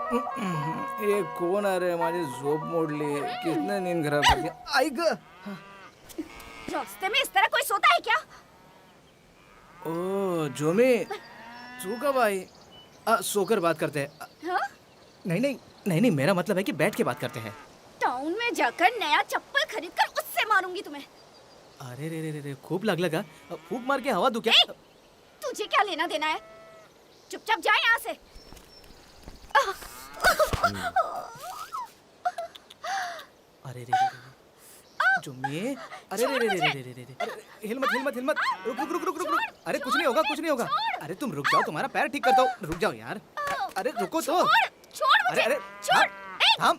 हे कोण अरे माझी झोप मोडली किसने नींद खराब कर दी आई ग रास्ते में इस तरह कोई सोता है क्या? ओ जोमी तू कब आई सोकर बात करते हैं हाँ? नहीं मेरा मतलब है कि बैठ के बात करते हैं। टाउन में जाकर नया चप्पल खरीद कर उससे मारूंगी तुम्हें। अरे रे खूब लगा फूंक मार के हवा दूं क्या? तुझे क्या लेना देना है? चुपचाप जा यहाँ से। अरे रे जोमी अरे रे हिल मत रुक अरे कुछ नहीं होगा अरे तुम रुक जाओ तुम्हारा पैर ठीक करता हूँ रुक जाओ यार अरे रुको तो छोड़ मुझे। अरे छोड़। हम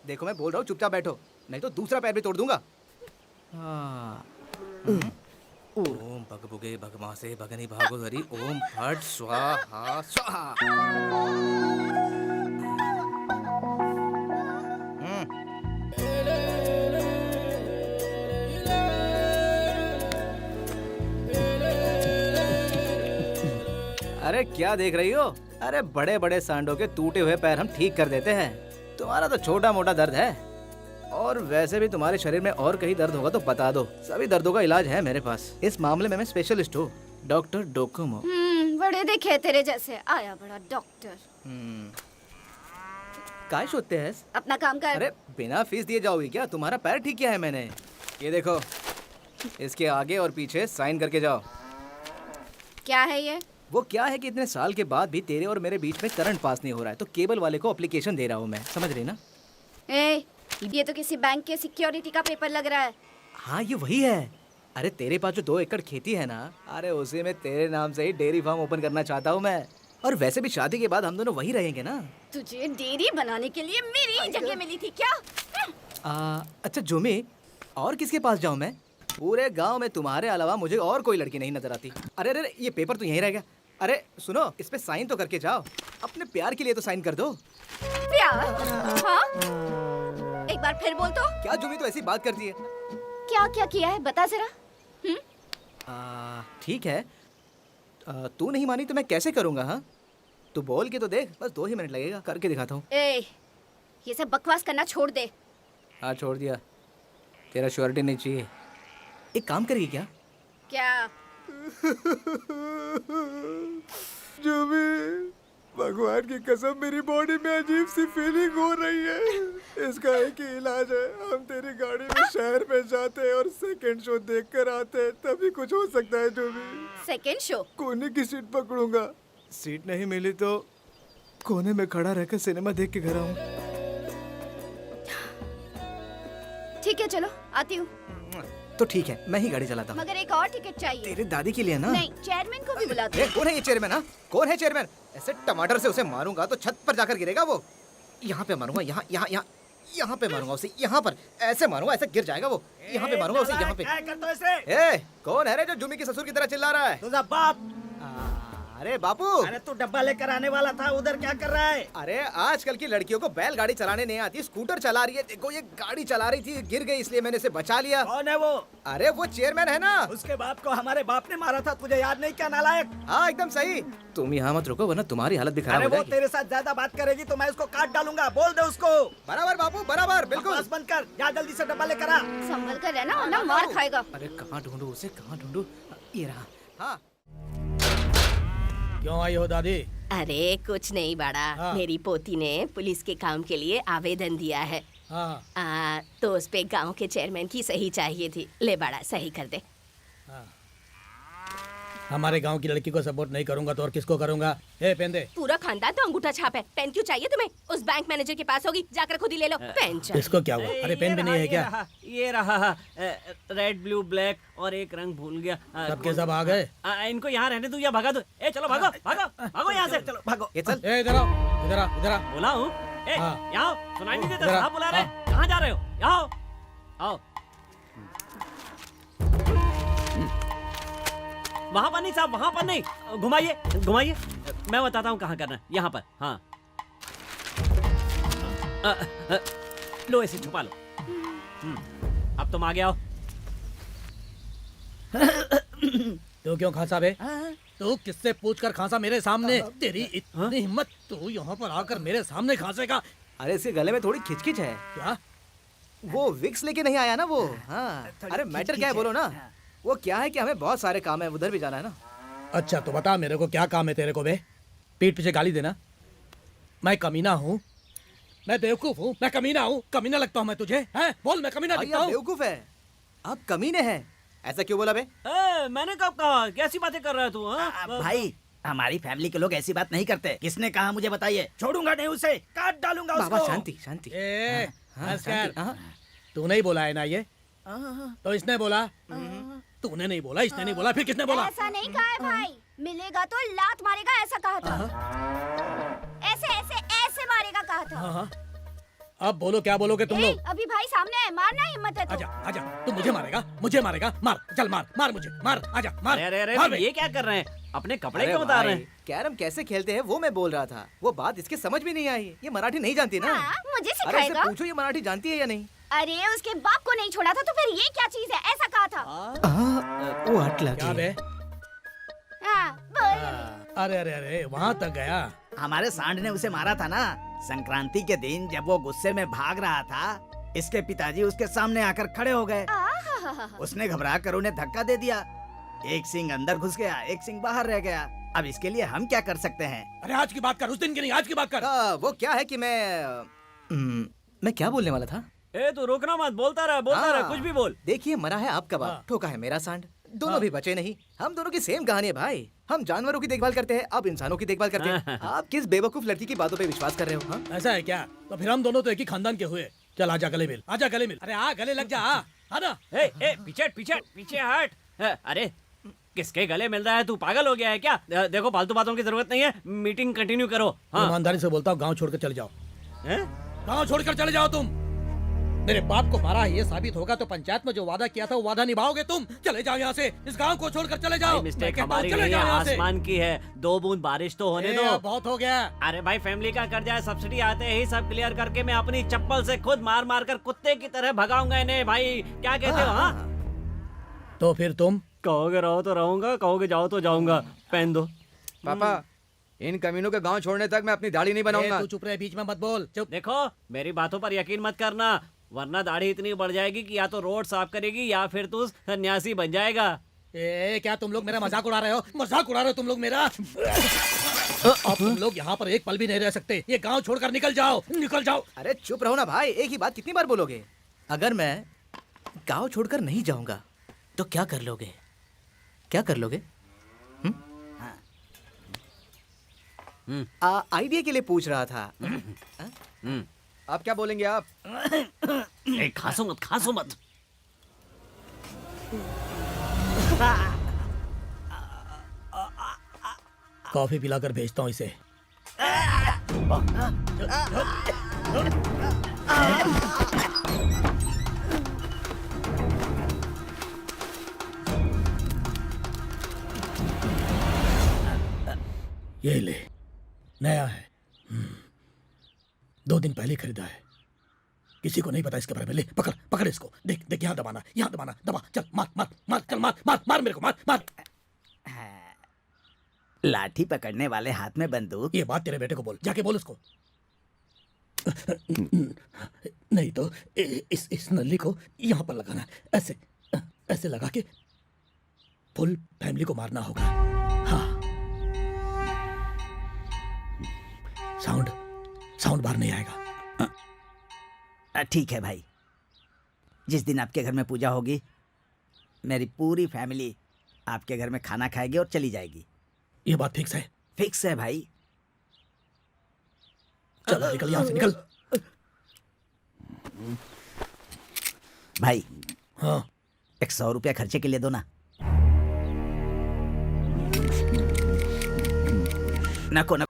देखो मैं बोल रहा हूँ चुपचाप बैठो नहीं तो दूसरा पैर भी तोड़ दूंगा। ओम भगभुगे भगमासे भगनी भागोदरी ओम फट स्वाहा स्वाहा। अरे क्या देख रही हो? अरे बड़े बड़े सांडों के टूटे हुए पैर हम ठीक कर देते हैं। तुम्हारा तो छोटा मोटा दर्द है और वैसे भी तुम्हारे शरीर में और कहीं दर्द होगा तो बता दो, सभी दर्दों का इलाज है मेरे पास। इस मामले में मैं स्पेशलिस्ट हूँ, डॉक्टर डोकोमो। बड़े देखे तेरे जैसे आया बड़ा डॉक्टर। काय सोचते हैं? अपना काम कर। अरे बिना फीस दिए जाओगी क्या? तुम्हारा पैर ठीक किया है मैंने, ये देखो। इसके आगे और पीछे साइन करके जाओ। क्या है ये? वो क्या है कि इतने साल के बाद भी तेरे और मेरे बीच में करंट पास नहीं हो रहा है तो केबल वाले को एप्लीकेशन दे रहा हूँ मैं, समझ रही ना? ये तो किसी बैंक के सिक्योरिटी का पेपर लग रहा है। हाँ ये वही है। अरे तेरे पास जो 2 एकड़ खेती है ना, अरे उसी में तेरे नाम से ही डेयरी फार्म ओपन करना चाहता हूँ मैं। और वैसे भी शादी के बाद हम दोनों वही रहेंगे ना। तुझे डेयरी बनाने के लिए मेरी ही जगह मिली थी क्या? अच्छा जोमी, और किसके पास जाऊँ मैं? पूरे गांव में तुम्हारे अलावा मुझे और कोई लड़की नहीं नजर आती। अरे ये पेपर तो यहीं रह गया। अरे सुनो, इस पे साइन तो करके जाओ। अपने प्यार के लिए तो साइन कर दो। प्यार? हाँ? एक बार फिर बोल तो। क्या जोमी तो ऐसी बात करती है? क्या किया है बता जरा। ठीक है, तू नहीं मानी तो मैं कैसे करूँगा? हाँ तू बोल के तो देख, बस 2 ही मिनट लगेगा, करके दिखाता हूँ। ये सब बकवास करना छोड़ दे। हाँ छोड़ दिया, तेरा श्योरिटी नहीं चाहिए। एक काम करेगी क्या? क्या? जो भी भगवान की कसम मेरी बॉडी में अजीब सी फीलिंग हो रही है। इसका एक ही इलाज है, हम तेरी गाड़ी में शहर में जाते हैं और सेकंड शो देख कर आते हैं, तभी कुछ हो सकता है। जो भी सेकंड शो? कोने की सीट पकड़ूंगा, सीट नहीं मिली तो कोने में खड़ा रहकर सिनेमा देख के घर आऊंगा। ठीक है चलो आती हूँ। तो ठीक है, मैं ही गाड़ी चलाता हूँ। मगर एक और टिकट चाहिए। तेरे दादी के लिए ना? नहीं, चेयरमैन को भी बुलाते हैं। कौन है ये चेयरमैन? हाँ कौन है चेयरमैन? ऐसे टमाटर से उसे मारूंगा तो छत पर जाकर गिरेगा वो। यहाँ पे मारूंगा, यहाँ पे मारूंगा उसे, यहाँ पर ऐसे मारूंगा, ऐसे गिर जाएगा वो। यहाँ पे मारूंगा उसे, यहाँ पे। क्या करते हो इसे? कौन है रे जो जुमी के ससुर की तरह चिल्ला रहा है? तुझा बाप। अरे बापू, अरे तू डब्बा लेकर आने वाला था, उधर क्या कर रहा है? अरे आजकल की लड़कियों को बैलगाड़ी चलाने नहीं आती, स्कूटर चला रही है। देखो ये गाड़ी चला रही थी, गिर गई, इसलिए मैंने इसे बचा लिया। कौन है वो? अरे वो चेयरमैन है ना। उसके बाप को हमारे बाप ने मारा था, तुझे याद नहीं क्या नालायक? हाँ एकदम सही। तुम यहाँ मत रुको वरना तुम्हारी हालत भी खराब अरे हो वो जाएगी। तेरे साथ ज्यादा बात करेगी तो मैं उसको काट डालूंगा, बोल दे उसको। बराबर बापू बराबर, बिल्कुल। बस बंद कर, जा जल्दी से डब्बा लेकर आ। संभल कर रहना वरना मार खाएगा। अरे कहाँ ढूंढूं उसे, कहाँ ढूंढूं? ये रहा। हाँ क्यों आई हो दादी? अरे कुछ नहीं बड़ा, हाँ। मेरी पोती ने पुलिस के काम के लिए आवेदन दिया है। हाँ तो उस पे गांव के चेयरमैन की सही चाहिए थी। ले बड़ा सही कर दे। हाँ। हमारे गांव की लड़की को सपोर्ट नहीं करूंगा तो और किसको करूंगा? ए पेन दे। पूरा खानदान तो अंगूठा छाप है। पेन क्यों चाहिए तुम्हें? उस बैंक मैनेजर के पास होगी, जाकर खुद ही ले लो। पेन चाहिए। इसको क्या हुआ? अरे पेन भी नहीं है क्या? ये रहा रेड ब्लू ब्लैक और एक रंग भूल गया। सबके सब आ गए? इनको यहाँ रहने दो या भगा दो। ए चलो भागो भागो भागो यहाँ से, चलो भागो। ये चल। ए इधर आओ, इधर आ, इधर आ। बोला हूँ। ए हाँ। यहाँ आओ, सुनाई नहीं देता? इधर आ, कहाँ बुला रहे? हाँ। कहाँ जा रहे हो? यहाँ आओ, आओ। वहाँ पर नहीं साहब, वहाँ पर नहीं, घुमाइए घुमाइए, मैं बताता हूँ कहाँ करना है। यहाँ पर, हाँ। लो इसे छुपा लो। अब तुम आगे आओ। तू क्यों खांसा बे? तू किससे पूछ कर खांसा मेरे सामने? तेरी इतनी हिम्मत, तू यहाँ पर आकर मेरे सामने खांसेगा? अरे इसके गले में थोड़ी खिचखिच है। क्या? वो विक्स लेके नहीं आया ना वो। हाँ अरे मैटर क्या है बोलो ना। वो क्या है कि हमें बहुत सारे काम है, उधर भी जाना है ना। अच्छा तो बता मेरे को क्या काम है तेरे को बे? पीठ पीछे गाली देना? मैं कमीना हूँ? मैं बेवकूफ हूँ? मैं कमीना हूँ? कमीना लगता हूँ मैं तुझे? हैं? बोल मैं कमीना भाई दिखता आप हूँ? बेवकूफ है, आप कमीने हैं। ऐसा क्यों बोला बे? मैंने कब कहा? कैसी बातें कर रहा है तू? भाई हमारी फैमिली के लोग ऐसी बात नहीं करते। किसने कहा मुझे बताइए? छोड़ूंगा नहीं उसे, काट डालूंगा बाबा उसको। शांति शांति। ए, हाँ, बस शांति, कर। हाँ। तू नहीं बोला है ना ये? तो इसने बोला? तूने नहीं बोला, इसने नहीं बोला, फिर किसने बोला? ऐसा नहीं कहा है भाई, मिलेगा तो लात मारेगा ऐसा कहा था। ऐसे ऐसे ऐसे मारेगा कहा था। हाँ हाँ। अब बोलो क्या बोलोगे तुम ए, लोग? अभी भाई सामने है, मारना हिम्मत है तो। आजा आजा, तू मुझे मारेगा? मुझे मारेगा? मार, चल मार, मार मुझे, मार, आजा, मार। अरे अरे अरे मार तुम बे। ये क्या कर रहे हैं? अपने कपड़े अरे क्यों उतार रहे भाई, हैं? कैरम कैसे खेलते हैं वो मैं बोल रहा था। वो बात इसके समझ में नहीं आई। ये मराठी नहीं जानती ना। हाँ, मुझे अरे इससे सिखाएगा। पूछो ये मराठी जानती है या नहीं। अरे उसके बाप को नहीं छोड़ा था तो फिर ये क्या चीज है? ऐसा कहा था। वो हट क्या बे? हाँ, बोल। अरे अरे अरे, वहाँ तक गया? हमारे सांड ने उसे मारा था ना संक्रांति के दिन, जब वो गुस्से में भाग रहा था। इसके पिताजी उसके सामने आकर खड़े हो गए। उसने घबरा कर उन्हें धक्का दे दिया। एक सिंग अंदर घुस गया, एक सिंग बाहर रह गया। अब इसके लिए हम क्या कर सकते हैं? अरे आज की बात कर, उस दिन की नहीं, आज की बात कर। वो क्या है कि मैं क्या बोलने वाला था। ए तू रुकना मत, बोलता रहा, कुछ भी बोल। देखिए मरा है आपका हाँ। बाप, ठोका है मेरा सांड, दोनों भी बचे नहीं। हम दोनों की सेम कहानी है भाई। हम जानवरों की देखभाल करते हैं, आप इंसानों की देखभाल करते हैं। आप किस बेवकूफ लड़की की बातों पे विश्वास कर रहे हो? हाँ? ऐसा है क्या? तो फिर हम दोनों तो एक ही खानदान के हुए। चल आजा गले मिल, आजा गले मिल। अरे आ गले लग जा, आ ना। ए पीछे पीछे पीछे हट। अरे किसके गले मिल रहा है? तू पागल हो गया है क्या? देखो फालतू बातों की जरूरत नहीं है, मीटिंग कंटिन्यू करो। हाँ ईमानदारी से बोलता हूँ, गाँव छोड़कर चले जाओ। हैं? गाँव छोड़कर चले जाओ तुम। मेरे बाप को मारा है ये साबित होगा तो पंचायत में जो वादा किया था वो वादा निभाओगे तुम। चले जाओ यहाँ से, इस गांव को छोड़कर चले जाओ। भाई मिस्टेक मैं कहता हूँ, हमारी चले नहीं है, जाओ यहाँ से। आसमान की है। 2 बूंद बारिश तो होने दो। बहुत हो गया। अरे भाई फैमिली का कर्जा है, सब्सिडी आते ही सब क्लियर करके मैं अपनी चप्पल से खुद मार मार कर कुत्ते की तरह भगाऊंगा इन्हें। भाई क्या कहते हो? हाँ तो फिर तुम? कहोगे रहो तो रहूंगा, कहोगे जाओ तो जाऊंगा। पहन दो। पापा इन कमीनों के गांव छोड़ने तक मैं अपनी दाढ़ी नहीं बनाऊंगा। तू चुप रहे, बीच में मत बोल, चुप। देखो मेरी बातों पर यकीन मत करना, वरना दाढ़ी इतनी बढ़ जाएगी कि या तो रोड साफ करेगी या फिर तू सन्यासी बन जाएगा। ए क्या तुम लोग मेरा मजाक उड़ा रहे हो? मजाक उड़ा रहे हो तुम लोग मेरा? अब तुम लोग यहाँ पर एक पल भी नहीं रह सकते। ये गांव छोड़कर निकल जाओ, निकल जाओ। अरे चुप रहो ना भाई, एक ही बात कितनी बार बोलोगे? अगर मैं गांव छोड़कर नहीं जाऊंगा तो क्या कर लोगे? क्या कर लोगे? आइडिया के लिए पूछ रहा था। आप क्या बोलेंगे आप? खासो मत, खासो मत। कॉफी पिलाकर भेजता हूँ इसे। ये ले, नया है। 2 दिन पहले खरीदा है, किसी को नहीं पता इसके बारे में। ले पकड़ पकड़ इसको, देख देख, यहाँ दबाना, यहाँ दबाना, दबा, चल मार मार मार, चल मार मार मार मेरे को, मार मार। लाठी पकड़ने वाले हाथ में बंदूक। ये बात तेरे बेटे को बोल, जाके बोल उसको। नहीं तो इस नली को यहाँ पर लगाना, ऐसे ऐसे लगा के फुल फैमिली को मारना होगा। हाँ, साउंड बाहर नहीं आएगा। ठीक है भाई, जिस दिन आपके घर में पूजा होगी मेरी पूरी फैमिली आपके घर में खाना खाएगी और चली जाएगी। ये बात फिक्स है? फिक्स है भाई। चल निकल यहाँ से, निकल। भाई हाँ 100 रुपया खर्चे के लिए दो ना। नको न।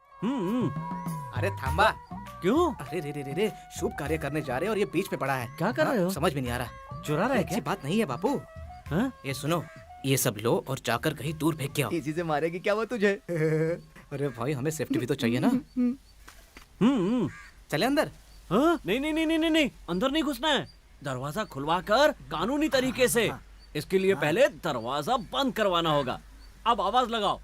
अरे थांबा। क्यों? अरे रे रे रे रे, शुभ कार्य करने जा रहे हैं और ये बीच में पड़ा है। क्या कर रहे हो? समझ में नहीं आ रहा। चुरा रहा है अच्छी क्या? बात नहीं है बापू। हाँ? ये सुनो, ये सब लो और जाकर कहीं दूर फेंक के आओ। इसी से मारेगी क्या वो तुझे? अरे भाई हमें सेफ्टी भी तो चाहिए ना। चले अंदर। हाँ? नहीं नहीं नहीं नहीं नहीं, अंदर नहीं घुसना है। दरवाजा खुलवा कर कानूनी तरीके से। इसके लिए पहले दरवाजा बंद करवाना होगा। अब आवाज लगाओ।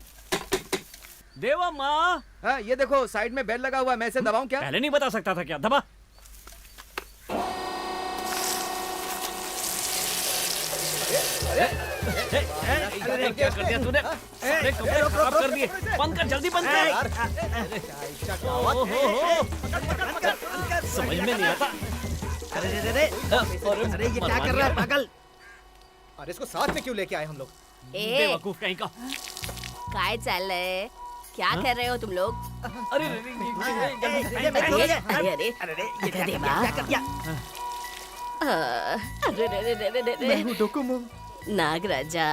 देवा माँ, हाँ ये देखो साइड में बेल लगा हुआ है, मैं इसे दबाऊं क्या? पहले नहीं बता सकता था क्या? दबा। क्या कर दिया तूने? अरे कपड़े खराब कर दिए। बंद कर, जल्दी बंद कर। समझ में नहीं आता। अरे ये क्या कर रहा है पागल? अरे इसको साथ में क्यों लेके आए हम लोग? ए बेवकूफ कहीं का। काय चाललंय? क्या कर रहे हो तुम लोग? अरे अरे अरे देवा, अरे डोकोमो। नागराजा,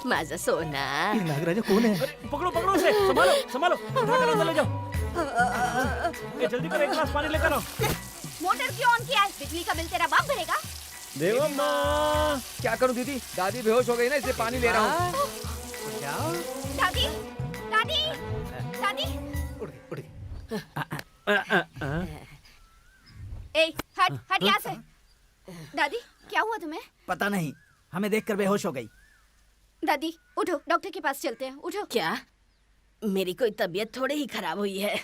माझा सोना. नागराजा कौन है? पकड़ो पकड़ो उसे, संभालो संभालो, उठाकर अंदर ले जाओ। ये जल्दी करो, एक गिलास पानी लेकर आओ। मोटर क्यों ऑन किया है? बिजली का बिल तेरा बाप भरेगा। देवम्मा, क्या करूं दीदी? दादी बेहोश हो गई ना, इसलिए पानी ले रहा हूँ। दादी दादी दादी, उड़ गई। ए हट हट यहाँ से। दादी क्या हुआ तुम्हें? पता नहीं, हमें देखकर बेहोश हो गई। दादी उठो, डॉक्टर के पास चलते हैं, उठो। क्या? मेरी कोई तबीयत थोड़ी ही खराब हुई है।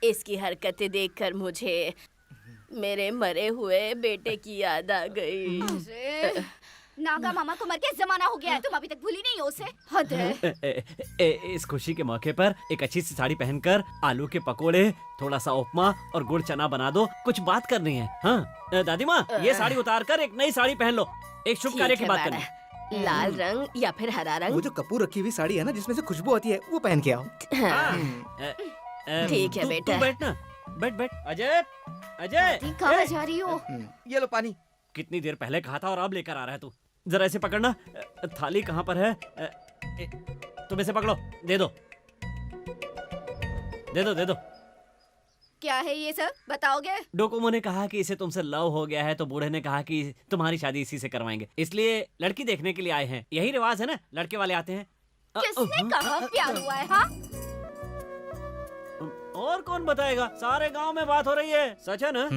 इसकी हरकतें देखकर मुझे मेरे मरे हुए बेटे की याद आ गई। अरे, नागा मामा को मर के जमाना हो गया है, तुम अभी तक भूली नहीं हो उसे? हद है। इस खुशी के मौके पर एक अच्छी सी साड़ी पहनकर आलू के पकोड़े, थोड़ा सा उपमा और गुड़ चना बना दो, कुछ बात करनी है। हाँ दादी माँ, ये साड़ी उतार कर एक नई साड़ी पहन लो, एक शुभ कार्य की बात करनी है। लाल रंग या फिर हरा वो रंग? जो कपूर रखी हुई साड़ी है ना, जिसमें से खुशबू आती है, वो पहन के आओ। ठीक है तू बेटा। बैठ ना, बैठ बैठ। अजय अजय, दादी कहाँ जा रही हो? ये लो पानी। कितनी देर पहले कहा था और अब लेकर आ रहा है तू? जरा इसे पकड़ना। थाली कहाँ पर है? तुम इसे पकड़ो, दे दो दे दो दे दो। क्या है ये सब, बताओगे? डोकोमो ने कहा कि इसे तुमसे लव हो गया है, तो बूढ़े ने कहा कि तुम्हारी शादी इसी से करवाएंगे, इसलिए लड़की देखने के लिए आए हैं। यही रिवाज है ना, लड़के वाले आते हैं। किसने कहा प्यार हुआ है? हाँ और कौन बताएगा? सारे गांव में बात हो रही है, सच है ना?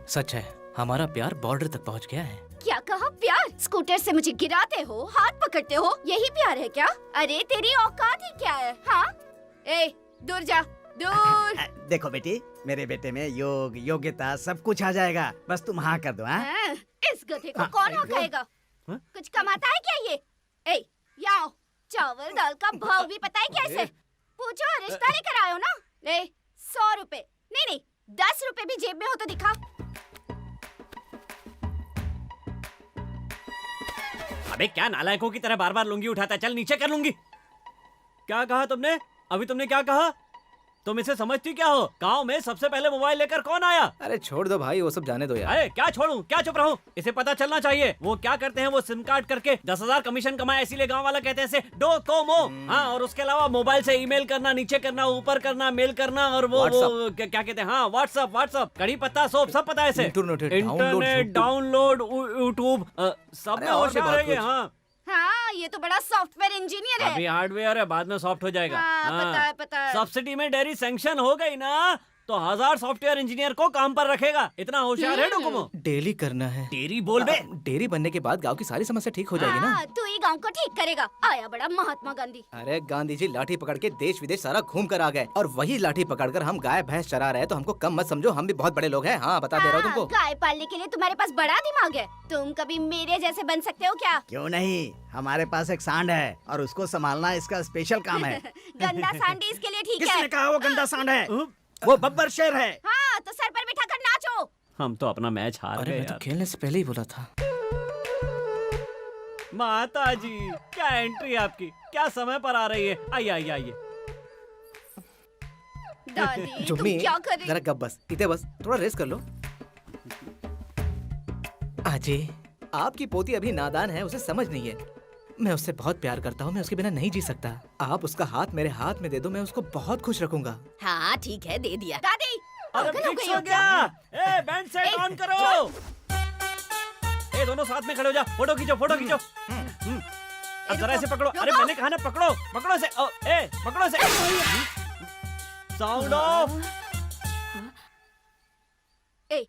सच है, हमारा प्यार बॉर्डर तक पहुंच गया है। क्या कहा प्यार? स्कूटर से मुझे गिराते हो, हाथ पकड़ते हो, यही प्यार है क्या? अरे तेरी औकात ही क्या है? हाँ ए दूर जा, दूर। देखो बेटी, मेरे बेटे में योग योग्यता सब कुछ आ जाएगा, बस तुम हाँ कर दो। हाँ हाँ, इस गधे को कौन हकाएगा? कुछ कमाता है क्या ये? ए यहाँ आओ, चावल दाल का भाव भी पता है क्या इसे? पूछो, रिश्ता लेकर आए हो ना? ले 100 रुपए, नहीं 10 रुपए भी जेब में हो तो दिखा। अबे क्या नालायकों की तरह बार बार लुंगी उठाता है? चल नीचे कर लूंगी। क्या कहा तुमने? अभी तुमने क्या कहा? तुम इसे समझती क्या हो? गांव में सबसे पहले मोबाइल लेकर कौन आया? अरे छोड़ दो भाई, वो सब जाने दो यार। अरे क्या छोड़ूं, क्या चुप रहूं? इसे पता चलना चाहिए। वो क्या करते हैं, वो सिम कार्ड करके 10,000 कमीशन कमाए, इसीलिए गांव वाला कहते हैं इसे डोकोमो। हाँ, और उसके अलावा मोबाइल से ईमेल करना, नीचे करना, ऊपर करना, मेल करना, और वो क्या कहते हैं, हाँ व्हाट्सअप, कड़ी पत्ता सोप सब पता है इसे। इंटरनेट डाउनलोड, यूट्यूब, सब में होशियार है ये। हाँ हाँ, ये तो बड़ा सॉफ्टवेयर इंजीनियर है। अभी हार्डवेयर है, बाद में सॉफ्ट हो जाएगा। हाँ, पता है। सब्सिडी में डेयरी सैंक्शन हो गई ना, तो 1000 सॉफ्टवेयर इंजीनियर को काम पर रखेगा। इतना होशियार है डोकोमो। डेली करना है। डेयरी बोल बे। डेयरी बनने के बाद गांव की सारी समस्या ठीक हो जाएगी ना। तू ही गांव को ठीक करेगा। आया बड़ा महात्मा गांधी। अरे गांधी जी लाठी पकड़ के देश विदेश सारा घूम कर आ गए, और वही लाठी पकड़कर हम गाय भैंस चरा रहे हैं, तो हमको कम मत समझो, हम भी बहुत बड़े लोग हैं। हाँ बता दे रहा हूँ तुमको। गाय पालने के लिए तुम्हारे पास बड़ा दिमाग है। तुम कभी मेरे जैसे बन सकते हो क्या? क्यों नहीं, हमारे पास एक सांड है और उसको संभालना इसका स्पेशल काम है। गंदा सांडी इसके लिए ठीक किसने है। कहा वो गंदा सांड है? वो बब्बर शेर है। हाँ, तो सर पर बिठाकर नाचो। हम तो अपना मैच हार अरे गए मैं तो यार। खेलने से पहले ही बोला था। माता जी, क्या एंट्री आपकी, क्या समय पर आ रही है। आइए आइए आइए। दादी तुम जुम्मी क्या कर रही? जरा गप बस, इधर बस, थोड़ा रेस्ट कर लो। अजय, आपकी पोती अभी नादान है, उसे समझ नहीं है। मैं उससे बहुत प्यार करता हूँ, मैं उसके बिना नहीं जी सकता। आप उसका हाथ मेरे हाथ में दे दो, मैं उसको बहुत खुश रखूंगा। हाँ ठीक है, दे दिया। दादी अरे पागल हो फिक्स गई हो हो क्या? गया। ए बैंड सेट ऑन करो। ए दोनों साथ में खड़े हो जा, फोटो खींचो फोटो खींचो। अब जरा इसे पकड़ो। अरे मैंने कहा ना पकड़ो, पकड़ो इसे। ए पकड़ो इसे। Sound of. ए,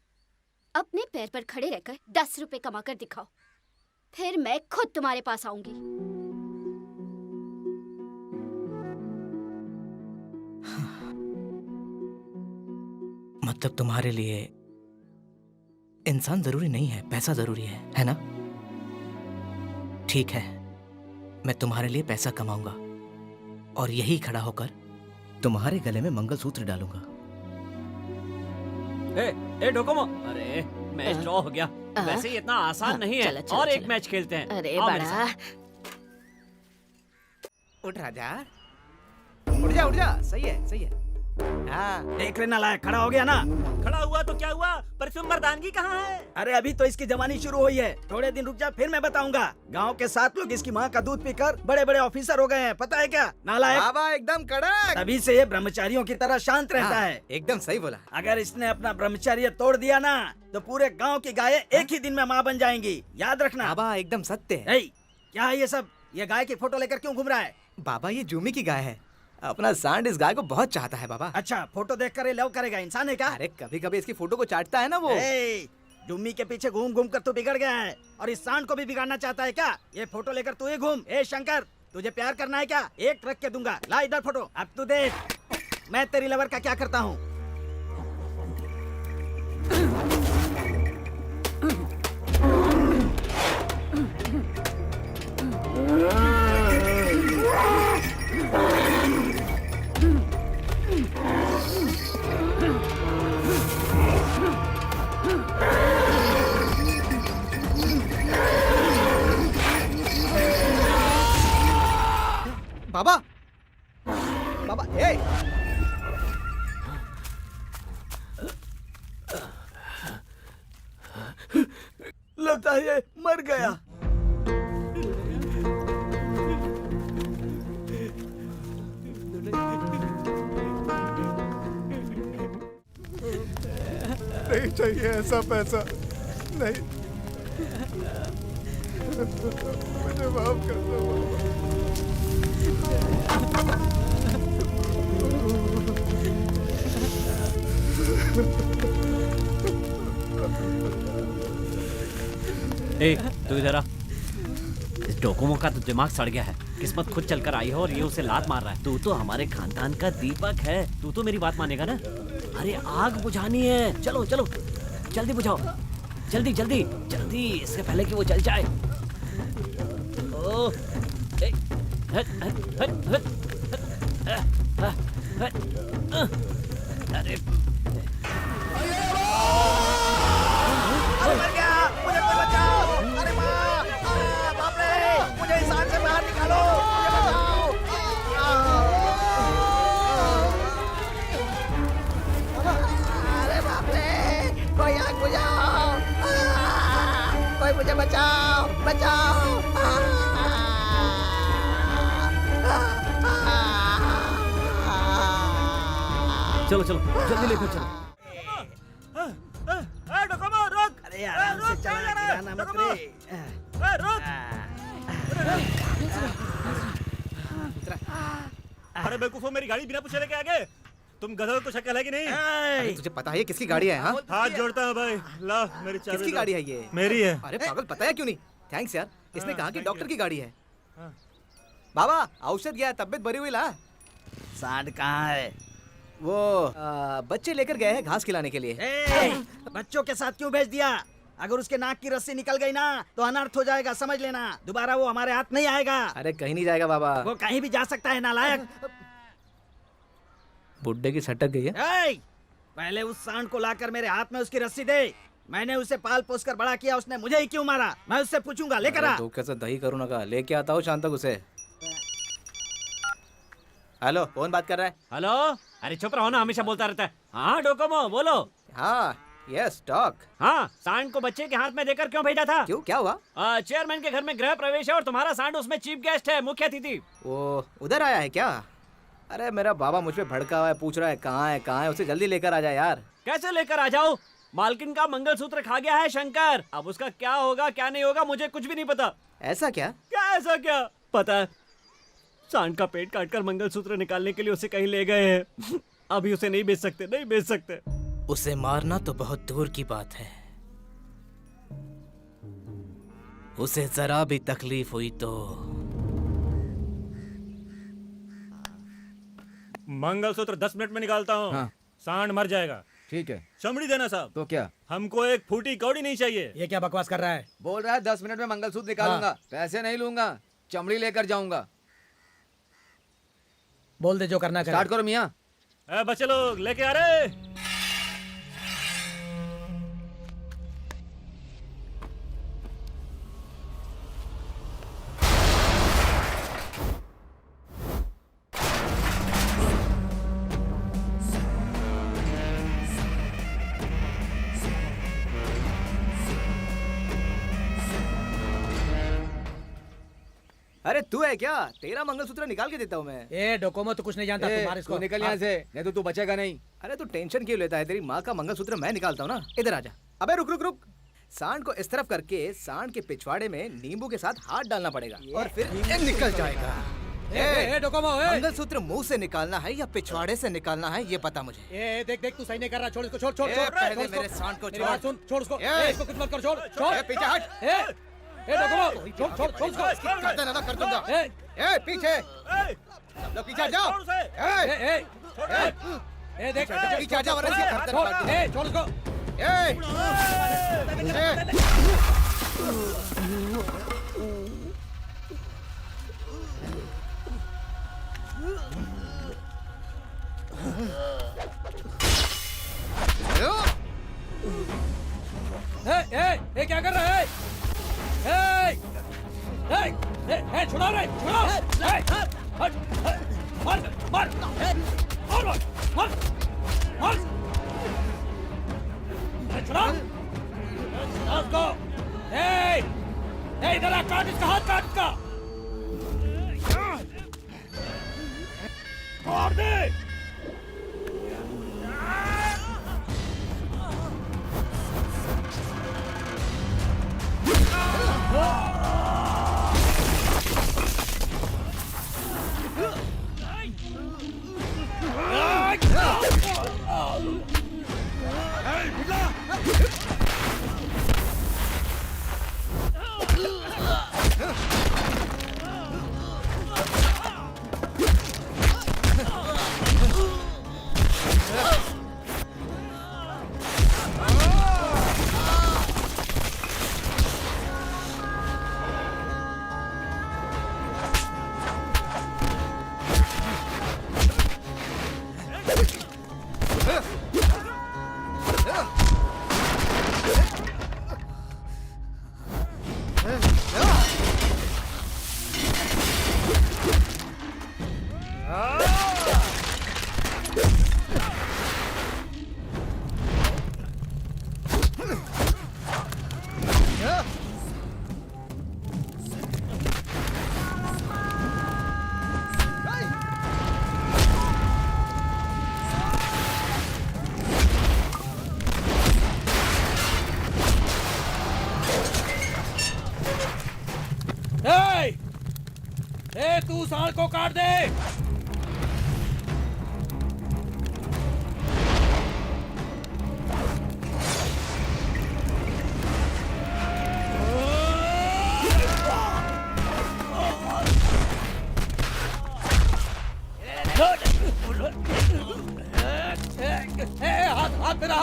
अपने पैर पर खड़े रहकर 10 रुपए कमा कर दिखाओ, फिर मैं खुद तुम्हारे पास आऊंगी। मतलब तुम्हारे लिए इंसान जरूरी नहीं है, पैसा जरूरी है ना? ठीक है, मैं तुम्हारे लिए पैसा कमाऊंगा और यही खड़ा होकर तुम्हारे गले में मंगलसूत्र डालूंगा। ए डोकोमो, अरे मैच ड्रॉ हो गया। वैसे ही इतना आसान नहीं है। चलो, चलो, और एक चलो। मैच खेलते हैं। अरे आओ मेरे बड़ा, उठ राजा, उठ जा उठ जा। सही है सही है। हाँ देख रहे नालायक, खड़ा हो गया ना? खड़ा हुआ तो क्या हुआ, पर इसमें मर्दानगी कहाँ है? अरे अभी तो इसकी जवानी शुरू हुई है, थोड़े दिन रुक जा फिर मैं बताऊंगा। गांव के 7 लोग इसकी माँ का दूध पीकर बड़े बड़े ऑफिसर हो गए हैं, पता है क्या नालायक? बाबा एकदम कड़क। तभी से ये ब्रह्मचारियों की तरह शांत रहता हाँ, है। एकदम सही बोला। अगर इसने अपना ब्रह्मचर्य तोड़ दिया ना तो पूरे गांव की गायें एक ही दिन में माँ बन जाएंगी, याद रखना। बाबा एकदम सत्य है। ए, क्या है ये सब? ये गाय की फोटो लेकर क्यों घूम रहा है? बाबा ये जूमी की गाय है, अपना सांड इस गाय को बहुत चाहता है बाबा। अच्छा, फोटो देखकर ये लव करेगा, इंसान है क्या? अरे कभी कभी इसकी फोटो को चाटता है ना वो। ए, डुम्मी के पीछे घूम घूम कर तू बिगड़ गया है और इस सांड को भी बिगाड़ना चाहता है क्या? ये फोटो लेकर तू ही घूम। ए शंकर, तुझे प्यार करना है क्या? एक रख के दूंगा, ला इधर फोटो। अब तू देख मैं तेरी लवर का क्या करता हूँ। बाबा बाबा ए लगता है ये मर गया। नहीं चाहिए ऐसा पैसा, नहीं। मुझे माफ कर दो बाबा। ए, तू इधर आ। इस डोकोमो का तो दिमाग सड़ गया है। किस्मत खुद चलकर आई है और ये उसे लात मार रहा है। तू तो हमारे खानदान का दीपक है, तू तो मेरी बात मानेगा ना? अरे आग बुझानी है, चलो चलो जल्दी बुझाओ, जल्दी जल्दी जल्दी, इससे पहले कि वो जल जाए। ओह, ए, हट, हट, हट, हट, अरे अरे मर गया, मुझे कोई बचाओ। अरे माँ, बाप रे, मुझे इस आग से बाहर निकालो, मुझे बचाओ। अरे बाप रे, कोई आग बुझाओ, कोई मुझे बचाओ, बचाओ। चलो चलो जल्दी लेकर चलो। डोकोमो रुक, अरे आराम से चला, गिराना मत रे। रुक। अरे बेवकूफो, मेरी गाड़ी बिना पूछे लेके आ गए। तुम गधों को शक्ल है कि नहीं? अरे तुझे पता है ये किसकी गाड़ी है? हाँ हाथ जोड़ता है भाई, ला मेरी चाबी। किसकी दो। गाड़ी है ये? मेरी है। अरे पागल, पता है क्यों नहीं? थैंक्स यार, इसने कहा कि डॉक्टर की गाड़ी है। बाबा औषध गया, तबीयत भरी हुई ला। सांड कहाँ है? वो बच्चे लेकर गए हैं घास खिलाने के लिए। बच्चों के साथ क्यों भेज दिया? अगर उसके नाक की रस्सी निकल गई ना तो अनर्थ हो जाएगा, समझ लेना। दोबारा वो हमारे हाथ नहीं आएगा। अरे कहीं नहीं जाएगा बाबा, वो कहीं भी जा सकता है नालायक। बुड्ढे की सटक गई है। पहले उस सांड को लाकर मेरे हाथ में उसकी रस्सी दे। मैंने उसे पाल पोस कर बड़ा किया, उसने मुझे ही क्यों मारा? मैं उससे पूछूंगा, लेकर आ। तो कैसे दही करूँ ना, लेके आता हूँ शाम तक उसे। हेलो, कौन बात कर रहा है? हेलो, अरे चुप रहो ना, हमेशा बोलता रहता है। हाँ डोकोमो बोलो। हाँ यस टॉक। हाँ, सांड को बच्चे के हाथ में देकर क्यों भेजा था? क्यों, क्या हुआ? चेयरमैन के घर में गृह प्रवेश है और तुम्हारा सांड उसमें चीफ गेस्ट है, मुख्य अतिथि। वो उधर आया है क्या? अरे मेरा बाबा मुझ पे भड़का हुआ है, पूछ रहा है कहाँ है, उसे जल्दी लेकर आ जाए यार। कैसे लेकर आ जाओ? मालकिन का मंगलसूत्र खा गया है शंकर। अब उसका क्या होगा क्या नहीं होगा मुझे कुछ भी नहीं पता। ऐसा क्या? क्या ऐसा क्या? पता है, सांड का पेट काटकर मंगलसूत्र निकालने के लिए उसे कहीं ले गए हैं। अभी उसे नहीं बेच सकते, नहीं बेच सकते। उसे मारना तो बहुत दूर की बात है, उसे जरा भी तकलीफ हुई तो मंगलसूत्र 10 मिनट में निकालता हूँ। हाँ। सांड मर जाएगा। ठीक है, चमड़ी देना साहब। तो क्या हमको एक फूटी कौड़ी नहीं चाहिए। ये क्या बकवास कर रहा है? बोल रहा है 10 मिनट में मंगलसूत्र निकालूंगा। पैसे नहीं लूंगा, चमड़ी लेकर जाऊंगा। बोल दे जो करना कर। स्टार्ट करो मियाँ। बच्चे लोग लेके आ रहे। अरे तू है क्या? तेरा मंगलसूत्र निकाल के देता हूँ मैं। ए डोकोमो तो कुछ नहीं जानता, ए, तू मार इसको। तू निकल यहाँ से, नहीं तो तू बचेगा नहीं। अरे तू टेंशन क्यों लेता है? तेरी माँ का मंगलसूत्र मैं निकालता हूँ ना। इधर आजा। अबे रुक रुक रुक। सांड को इस तरफ करके सांड के पिछवाड़े में नींबू के साथ हाथ डालना पड़ेगा और फिर ये निकल जाएगा। ए डोकोमो, ए मंगलसूत्र मुंह से निकालना है या पिछवाड़े से निकालना है ये पता मुझे। ए देख देख, तू सही नहीं कर रहा। छोड़ इसको, छोड़ छोड़ ए, छोड़। पहले छोड़ इसको। मेरे सांड को मेरी छोड़। बात सुन, छोड़ इसको। ए, इसको कुछ मत कर, छोड़ छोड़। ए, पीछे हट। ए डोकोमो, छोड़ छोड़ छोड़ इसको। कर देना ना, कर दूंगा। ए ए पीछे, सब लोग पीछे हट जाओ। ए ए, ए ए देख पीछे हट जाओ वरना इसकी गर्दन छोड़। काट दूंगा। ए छोड़ इसको। ए क्या कर रहा है? ए ए ए छुड़ा रे, छुड़ा। ए हट, मार मार मार मार मार। ए छुड़ा उसको। ए इधर आ, काट इसका हाथ, काट इसका। मार दे। ए तू सांड को काट दे। हाथ हाथ मेरा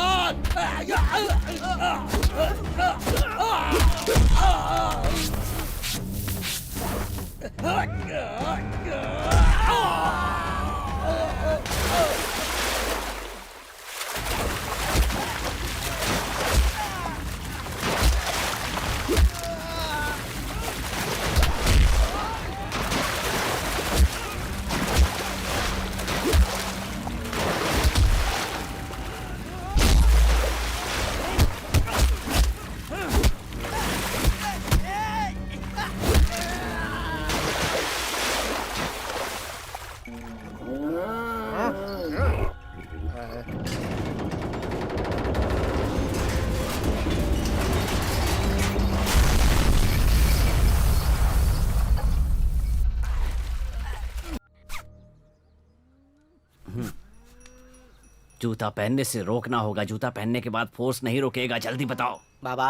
जूता पहनने से रोकना होगा, जूता पहनने के बाद फोर्स नहीं रोकेगा। जल्दी बताओ। बाबा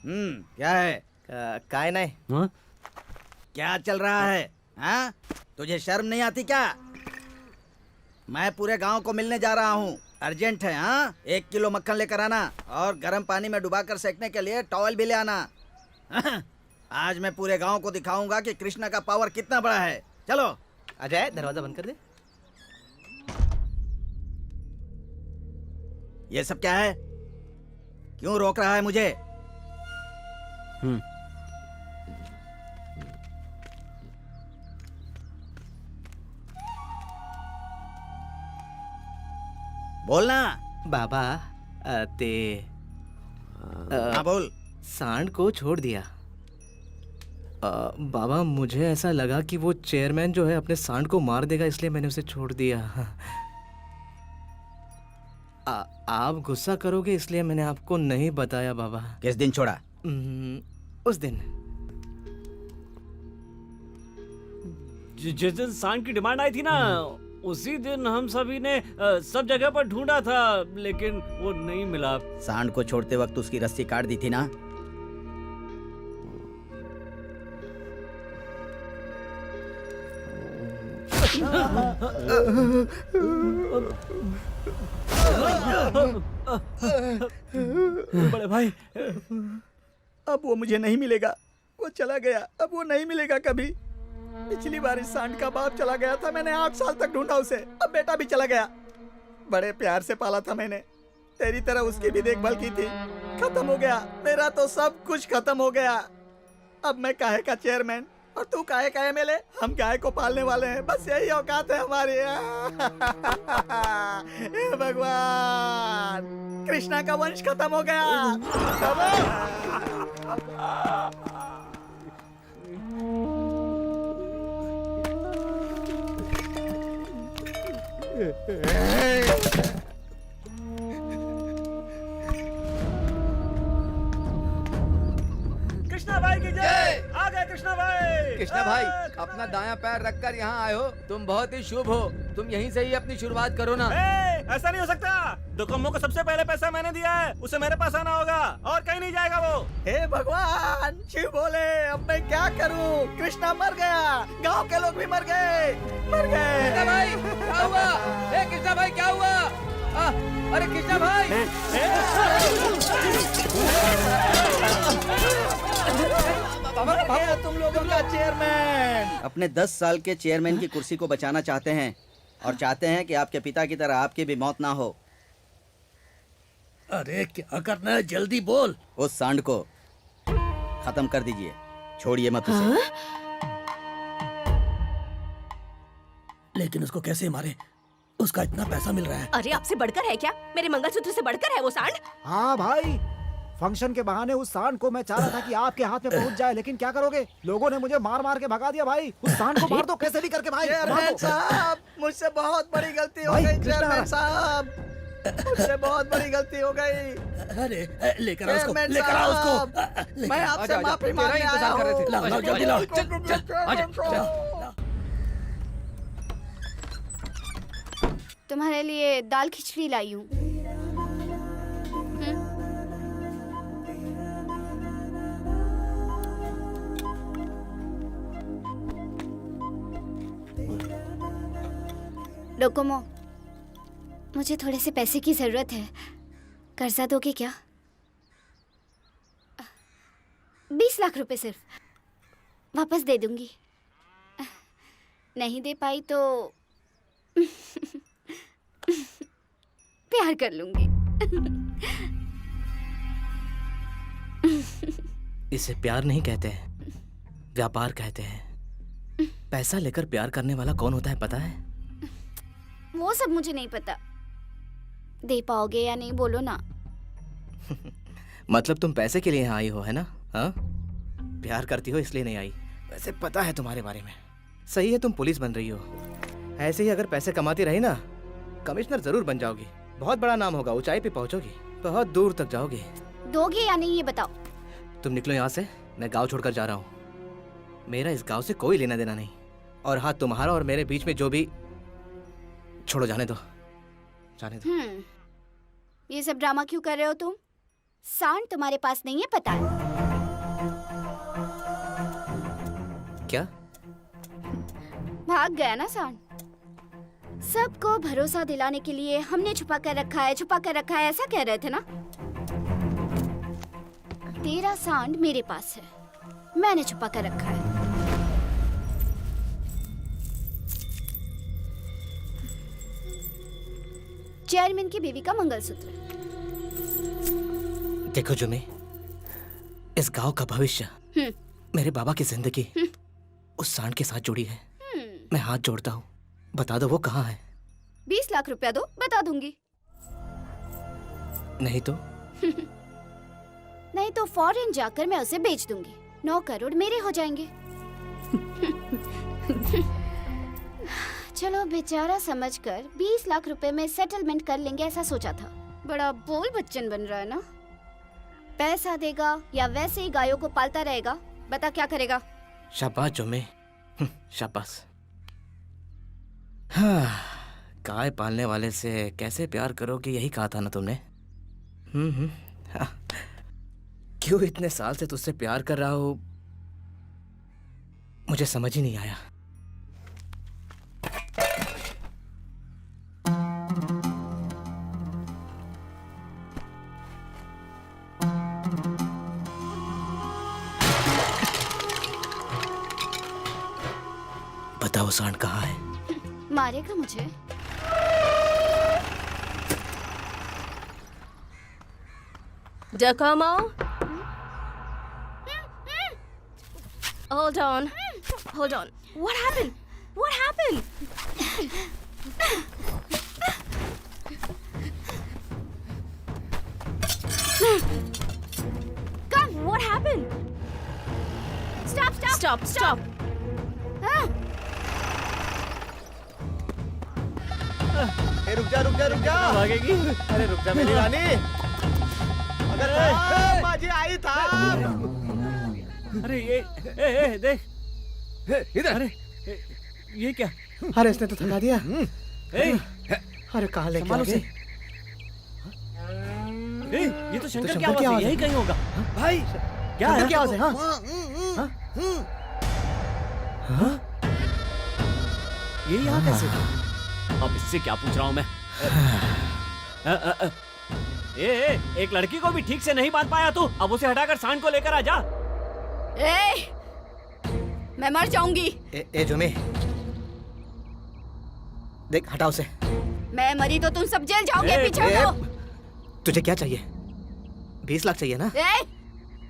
क्या है? काय नहीं। हाँ? क्या चल रहा है? हाँ? तुझे शर्म नहीं आती क्या? मैं पूरे गांव को मिलने जा रहा हूँ। अर्जेंट है। हाँ, 1 किलो मक्खन लेकर आना और गर्म पानी में डुबाकर सेकने के लिए टॉवल भी ले आना। आज मैं पूरे गांव को दिखाऊंगा कि कृष्णा का पावर कितना बड़ा है। चलो। अजय दरवाजा बंद कर दे। ये सब क्या है? क्यों रोक रहा है मुझे? बोलना। बाबा हाँ बोल। सांड को छोड़ दिया। बाबा मुझे ऐसा लगा कि वो चेयरमैन जो है अपने सांड को मार देगा, इसलिए मैंने उसे छोड़ दिया। आप गुस्सा करोगे इसलिए मैंने आपको नहीं बताया बाबा। किस दिन छोड़ा? उस दिन जिस दिन सांड की डिमांड आई थी ना, उसी दिन हम सभी ने सब जगह पर ढूंढा था, लेकिन वो नहीं मिला। सांड को छोड़ते वक्त उसकी रस्सी काट दी थी ना? बड़े भाई, अब वो मुझे नहीं मिलेगा। वो चला गया, अब वो नहीं मिलेगा कभी। पिछली बार इस सांड का बाप चला गया था, मैंने 8 साल तक ढूंढा उसे। अब बेटा भी चला गया। बड़े प्यार से पाला था मैंने, तेरी तरह उसकी भी देखभाल की थी। खत्म हो गया, मेरा तो सब कुछ खत्म हो गया। अब मैं काहे का चेयरमैन और तू काहे का एमएलए। हम गाय को पालने वाले हैं, बस यही औकात है हमारी। हे भगवान, कृष्णा का वंश खत्म हो गया। कृष्णा भाई की जय। आ गए कृष्णा भाई। कृष्णा भाई, अपना दायां पैर रखकर यहाँ आए हो, तुम बहुत ही शुभ हो। तुम यहीं से ही अपनी शुरुआत करो ना। ऐसा नहीं हो सकता। डोकोमो को सबसे पहले पैसा मैंने दिया है, उसे मेरे पास आना होगा और कहीं नहीं जाएगा वो। हे भगवान, शिव बोले, अब मैं क्या करूं? कृष्णा मर गया, गांव के लोग भी मर गए, मर गए। कृष्णा भाई क्या हुआ? कृष्णा भाई क्या हुआ? अरे कृष्णा भाई, तुम लोगों का चेयरमैन। अपने 10 साल के चेयरमैन की कुर्सी को बचाना चाहते हैं और चाहते हैं कि आपके पिता की तरह आपकी भी मौत ना हो। अरे क्या करना है, जल्दी बोल। उस सांड को खत्म कर दीजिए, छोड़िए मत उसे। लेकिन उसको कैसे मारे? उसका इतना पैसा मिल रहा है। अरे आपसे बढ़कर है क्या? मेरे मंगलसूत्र से बढ़कर है वो सांड? हाँ भाई, फंक्शन के बहाने उस सांड को मैं चाह रहा था कि आपके हाथ में पहुंच जाए, लेकिन क्या करोगे, लोगों ने मुझे मार मार के भगा दिया भाई। उस सांड को मार दो कैसे भी करके भाई। चेयरमैन साहब, मुझसे बहुत बड़ी गलती हो गई। चेयरमैन साहब, मुझसे बहुत बड़ी गलती हो गई। अरे लेकर आओ उसको, चेयरमैन लेकर आओ साहब, उसको। मैं आपसे माफी मांगने आया कर रहे थे। हूँ। लाओ लाओ जल्दी लाओ। चल। तुम्हारे लिए दाल खिचड़ी लाई हूँ। डोकोमो, मुझे थोड़े से पैसे की जरूरत है, कर्जा दोगे क्या? 20 लाख रुपए सिर्फ, वापस दे दूंगी। नहीं दे पाई तो प्यार कर लूंगी। इसे प्यार नहीं कहते हैं, व्यापार कहते हैं। पैसा लेकर प्यार करने वाला कौन होता है पता है? वो सब मुझे नहीं पता। दे पाओगे या नहीं बोलो ना। मतलब तुम पैसे के लिए यहाँ आई हो, है ना? हाँ, प्यार करती हो इसलिए नहीं आई। वैसे पता है तुम्हारे बारे में। सही है, तुम पुलिस बन रही हो। ऐसे ही अगर पैसे कमाती रही ना, कमिश्नर जरूर बन जाओगी। बहुत बड़ा नाम होगा, ऊंचाई पे पहुंचोगी, बहुत दूर तक जाओगी। दोगे या नहीं ये बताओ। तुम निकलो यहाँ से, मैं गांव छोड़कर जा रहा हूँ। मेरा इस गांव से कोई लेना देना नहीं। और हाँ, तुम्हारा और मेरे बीच में जो भी, छोड़ो, जाने दो, जाने दो। ये सब ड्रामा क्यों कर रहे हो तुम? सांड तुम्हारे पास नहीं है, पता है? क्या? भाग गया ना सांड। सबको भरोसा दिलाने के लिए हमने छुपा कर रखा है, ऐसा कह रहे थे ना? तेरा सांड मेरे पास है, मैंने छुपा कर रखा है। चेयरमैन की बीवी का मंगलसूत्र। देखो जुमी, इस गांव का भविष्य मेरे बाबा की जिंदगी उस सांड के साथ जुड़ी है। मैं हाथ जोड़ता हूँ, बता दो वो कहाँ है। 20 लाख रुपया दो, बता दूंगी। नहीं तो? नहीं तो फॉरेन जाकर मैं उसे बेच दूंगी। 9 करोड़ मेरे हो जाएंगे। चलो बेचारा समझकर 20 लाख रुपए में सेटलमेंट कर लेंगे, ऐसा सोचा था। बड़ा बोल बच्चन बन रहा है ना। पैसा देगा या वैसे ही गायों को पालता रहेगा? बता क्या करेगा? शाबाश जुमे, शाबाश। हाँ, गाय पालने वाले से कैसे प्यार करोगे, यही कहा था ना तुमने? हाँ। क्यों इतने साल से तुझसे प्यार कर रहा हूँ, मुझे समझ ही नहीं आया। बताओ सांड कहाँ है? मारेगा मुझे? Docomo? Hold on. Hold on. What happened? What happened? Come, what happened? Stop. रुक जा। भागेगी? अरे रुक जा मेरी रानी। अगर बाजी आई था। अरे ये देख इधर। अरे ये क्या? अरे इसने तो थका दिया। अरे कहाँ लेके आ गए? ये तो शंकर की आवाज है, यही कहीं होगा। भाई क्या है? क्या आवाज है? हाँ? ये यहाँ कैसे? अब इससे क्या पूछ रहा हूँ मैं? एक लड़की को भी ठीक से नहीं बांध पाया तू, अब उसे हटाकर सांड को लेकर आ जा। मैं मर जाऊंगी। ए जुमे, देख हटाओ उसे। मैं मरी तो तुम सब जेल जाओगे। पीछे हटो। तुझे क्या चाहिए? 20 लाख चाहिए ना?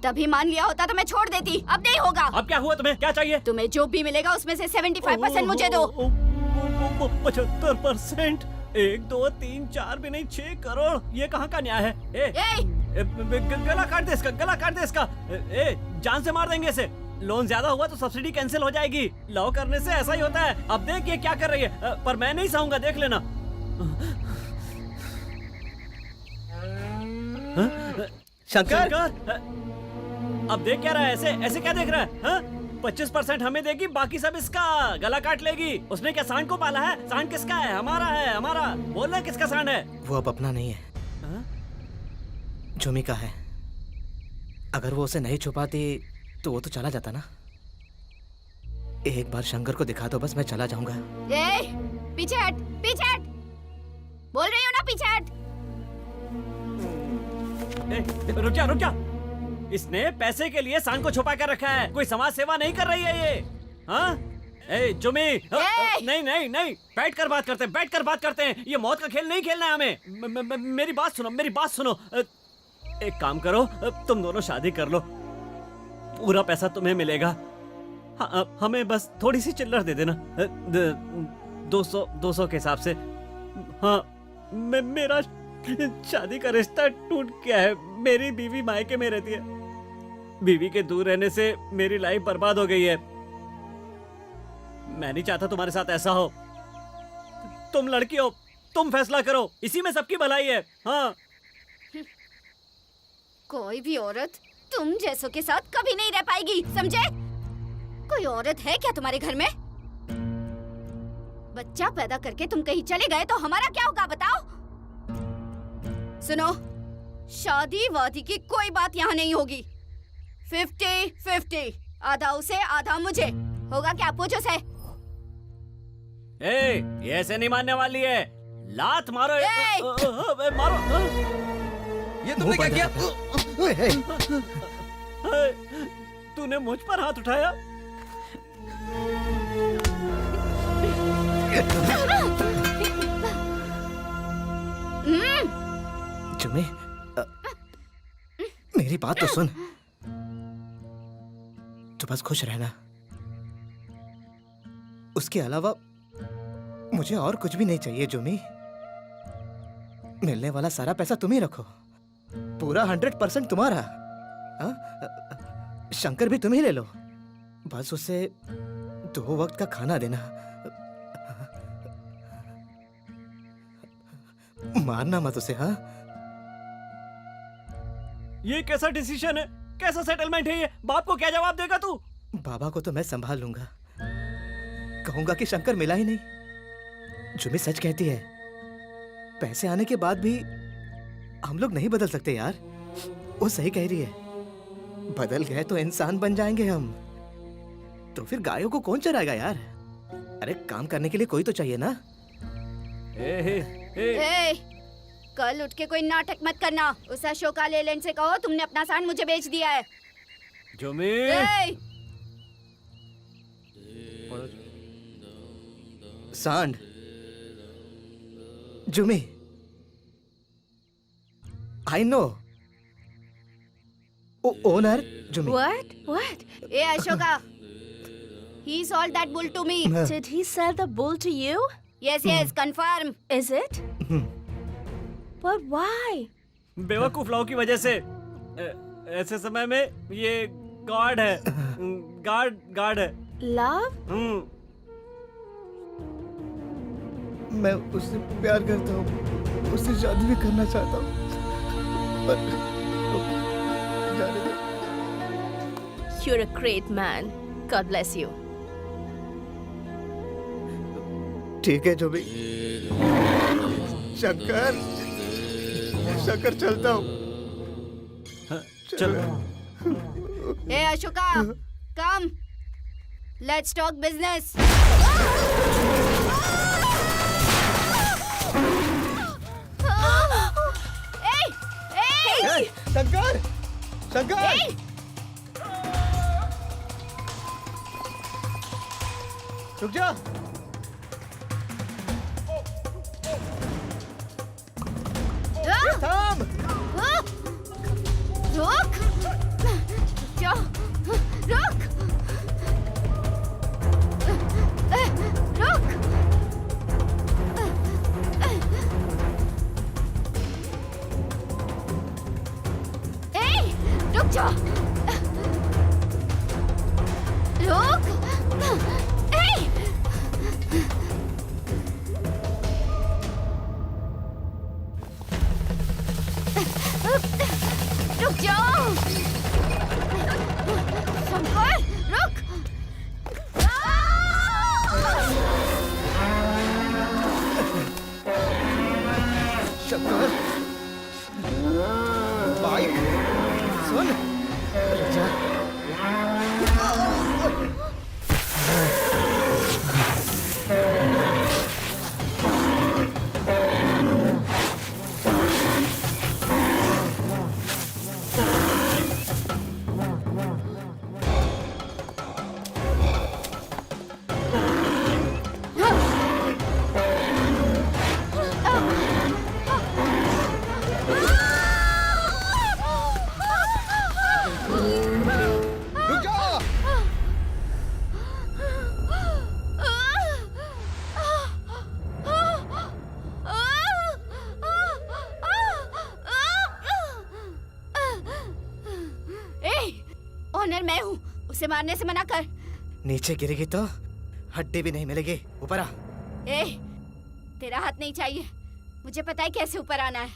तभी मान लिया होता तो मैं छोड़ देती, अब नहीं होगा। अब क्या हुआ? तुम्हें क्या चाहिए? तुम्हें जो भी मिलेगा उसमें से 75% मुझे दो। 75%? 1 2 3 4 भी नहीं, 6 करोड़। ये कहाँ का न्याय है? गला काट दे इसका, गला काट दे इसका। जान से मार देंगे इसे। लोन ज्यादा हुआ तो सब्सिडी कैंसिल हो जाएगी। लव करने से ऐसा ही होता है। अब देख ये क्या कर रही है, पर मैं नहीं सहूंगा, देख लेना। शंकर, अब देख क्या रहा है? ऐसे क्या देख रहा है? 25% हमें देगी, बाकी सब इसका गला काट लेगी। उसने क्या सांड को पाला है? सांड किसका है? हमारा है, हमारा। बोल रहा है किसका सांड है? वो अब अपना नहीं है, जुमी का है। अगर वो उसे नहीं छुपाती तो वो तो चला जाता ना। एक बार शंकर को दिखा दो, बस मैं चला जाऊंगा। पीछे हट, पीछे हट। बोल रही हूँ ना, पीछे हट। रुक जा। इसने पैसे के लिए सांड को छुपा कर रखा है। कोई समाज सेवा नहीं कर रही है ये। हाँ? जुमी, नहीं, बैठ कर बात करते हैं। ये मौत का खेल नहीं खेलना है हमें। मेरी बात सुनो। एक काम करो, तुम दोनों शादी कर लो, पूरा पैसा तुम्हें मिलेगा। हाँ, हमें बस थोड़ी सी चिल्लर दे देना, 200 के हिसाब से। हाँ, मेरा शादी का रिश्ता टूट गया है। मेरी बीवी मायके में रहती है। बीवी के दूर रहने से मेरी लाइफ बर्बाद हो गई है। मैं नहीं चाहता तुम्हारे साथ ऐसा हो। तुम लड़की हो, तुम फैसला करो, इसी में सबकी भलाई है। हाँ। कोई भी औरत तुम जैसों के साथ कभी नहीं रह पाएगी, समझे? कोई औरत है क्या तुम्हारे घर में? बच्चा पैदा करके तुम कहीं चले गए तो हमारा क्या होगा, बताओ? सुनो, शादी वादी की कोई बात यहाँ नहीं होगी। 50-50, आधा उसे आधा मुझे। होगा क्या? पूछो से। ये ऐसे नहीं मानने वाली है। लात मारो। मारो। ये तुमने क्या किया? तूने मुझ पर हाथ उठाया। जुमी, मेरी बात तो सुन। तू बस खुश रहना, उसके अलावा मुझे और कुछ भी नहीं चाहिए। जुमी, मिलने वाला सारा पैसा तुम ही रखो, पूरा 100% तुम्हारा। शंकर भी तुम ही ले लो, बस उसे 2 वक्त का खाना देना, मारना मत उसे। हाँ, ये कैसा डिसीजन है? कैसा सेटलमेंट है ये? बाप को क्या जवाब देगा तू? बाबा को तो मैं संभाल लूंगा, कहूंगा कि शंकर मिला ही नहीं। जुमी सच कहती है, पैसे आने के बाद भी हम लोग नहीं बदल सकते यार। वो सही कह रही है, बदल गए तो इंसान बन जाएंगे हम। तो फिर गायों को कौन चराएगा यार? अरे काम करने के लिए कोई तो चाहिए ना। कल उठ के कोई नाटक मत करना। उस अशोका लेलैंड से कहो तुमने अपना सांड मुझे बेच दिया है। जुमी, सांड? जुमी, आई नो। ओनर जुमी। What? Hey Ashoka, he sold that bull to me. Did he sell the bull to you? Yes, confirm. Is it? But why? बेवकूफ लोगों की वजह से ऐसे समय में ये गॉड है। गार्ड है। Love? मैं उससे प्यार करता हूँ, उससे शादी भी करना चाहता हूँ, पर जाने दो। You're a great man. God bless you. ठीक है जो भी। शंकर, चलता हूँ। चल। Hey Ashoka, come. Let's talk business. Hey! Shankar! रुक जा। थाम। रुक! रुक जा। रुक जाओ। शंकर, रुक। शंकर, बाइक सुन। जा। ऑनर मैं हूँ, उसे मारने से मना कर। नीचे गिरेगी तो हड्डी भी नहीं मिलेगी। ऊपर आ। ए, तेरा हाथ नहीं चाहिए, मुझे पता है कैसे ऊपर आना है।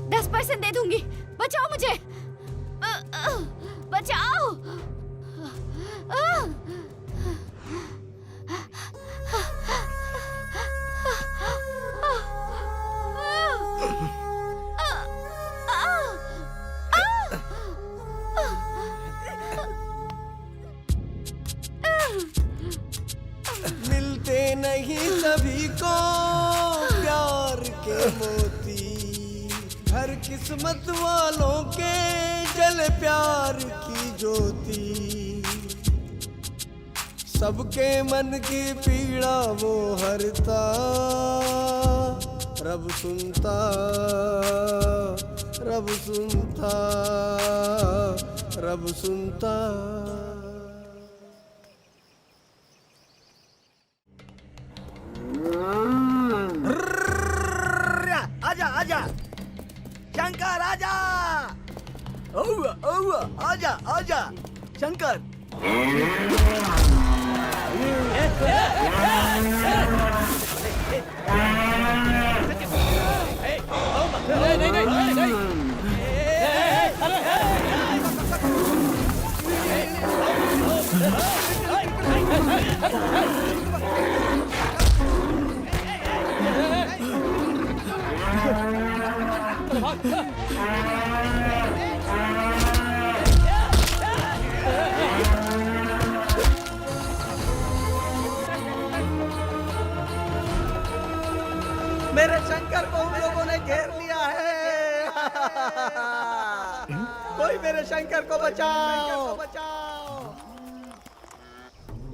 10% दे दूंगी, बचाओ मुझे, बचाओ। नहीं सभी को प्यार के मोती, हर किस्मत वालों के जल प्यार की ज्योति, सबके मन की पीड़ा वो हरता, रब सुनता, रब सुनता, रब सुनता। आजा आजा शंकर आजा, औवा औवा आजा आजा शंकर। मेरे शंकर को उन लोगों ने घेर लिया है। कोई मेरे शंकर को बचाओ,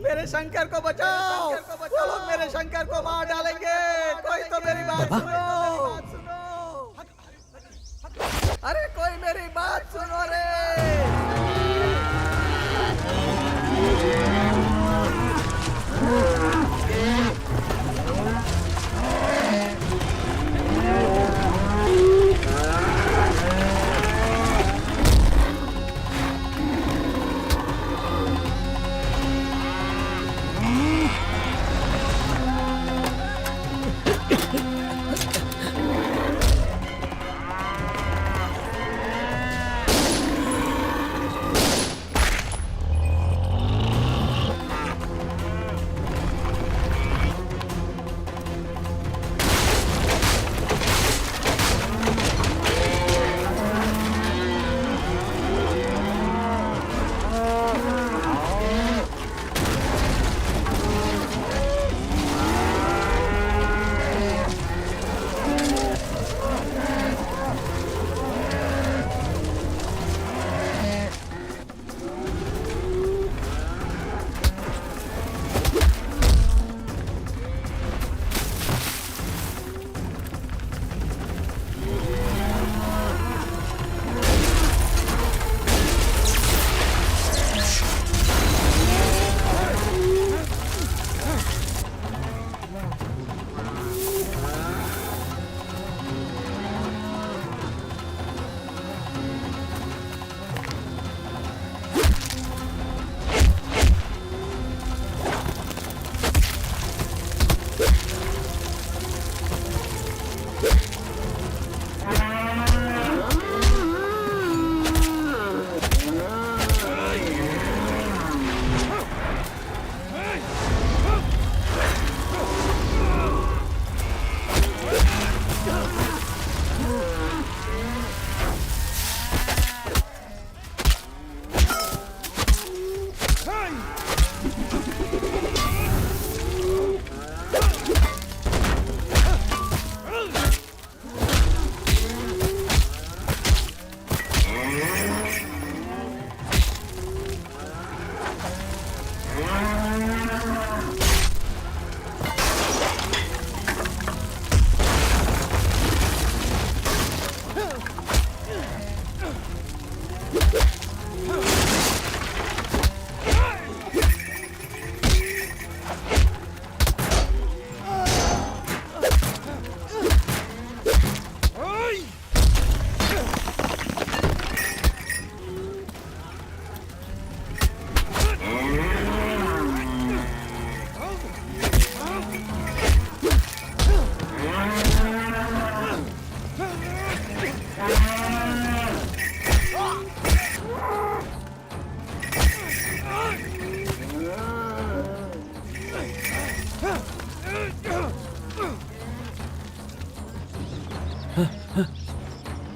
मेरे शंकर को बचाओ। वो लोग मेरे शंकर को मार डालेंगे। कोई तो मेरी बात सुनो। अरे कोई मेरी बात सुनो रे।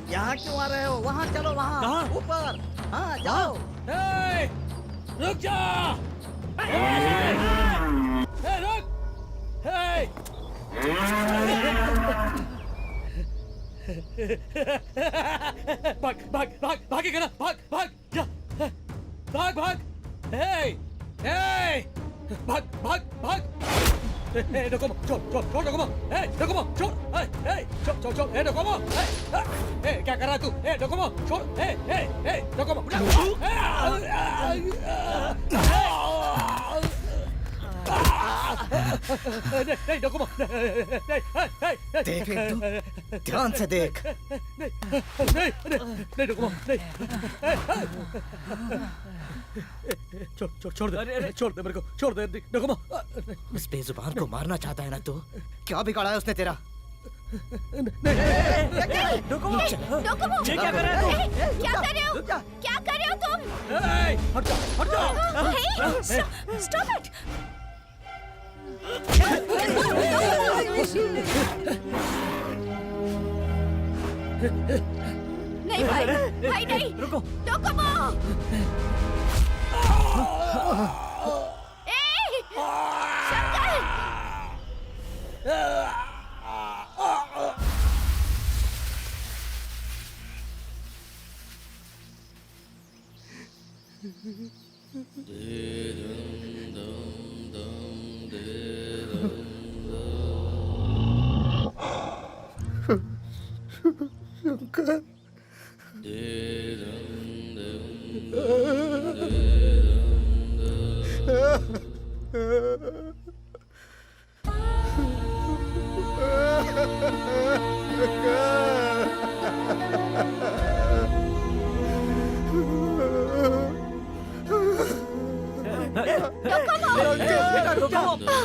यहाँ क्यों आ रहे हो? वहाँ चलो, वहाँ ऊपर। हाँ जाओ। रुक जा। रुक। भाग भाग भाग भागेगा ना, भाग भाग जा, भाग भाग, हे भाग भाग भाग, डोकोमो छोड़ छोड़ छोड़, डोकोमो डोकोमो छोड़, छोड़ छोड़ छोड़, डोकोमो क्या कर रहा है तू, डोकोमो छोड़, डोकोमो नहीं डोकोमो, देख तू, ध्यान से देख। नहीं नहीं डोकोमो नहीं, छोड़ छोड़ छोड़ दे, छोड़ दे मेरे को, छोड़ दे डोकोमो। उस बेजुबान को मारना चाहता है ना तू? क्या बिगाड़ा है उसने तेरा? डोकोमो, ये क्या कर रहे हो तुम? क्या कर रहे हो? क्या कर रहे हो तुम? हट जा हट जा। Stop it. नहीं भाई, भाई नहीं, रुको। डोकोमो। शंकर।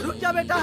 रुक जा बेटा।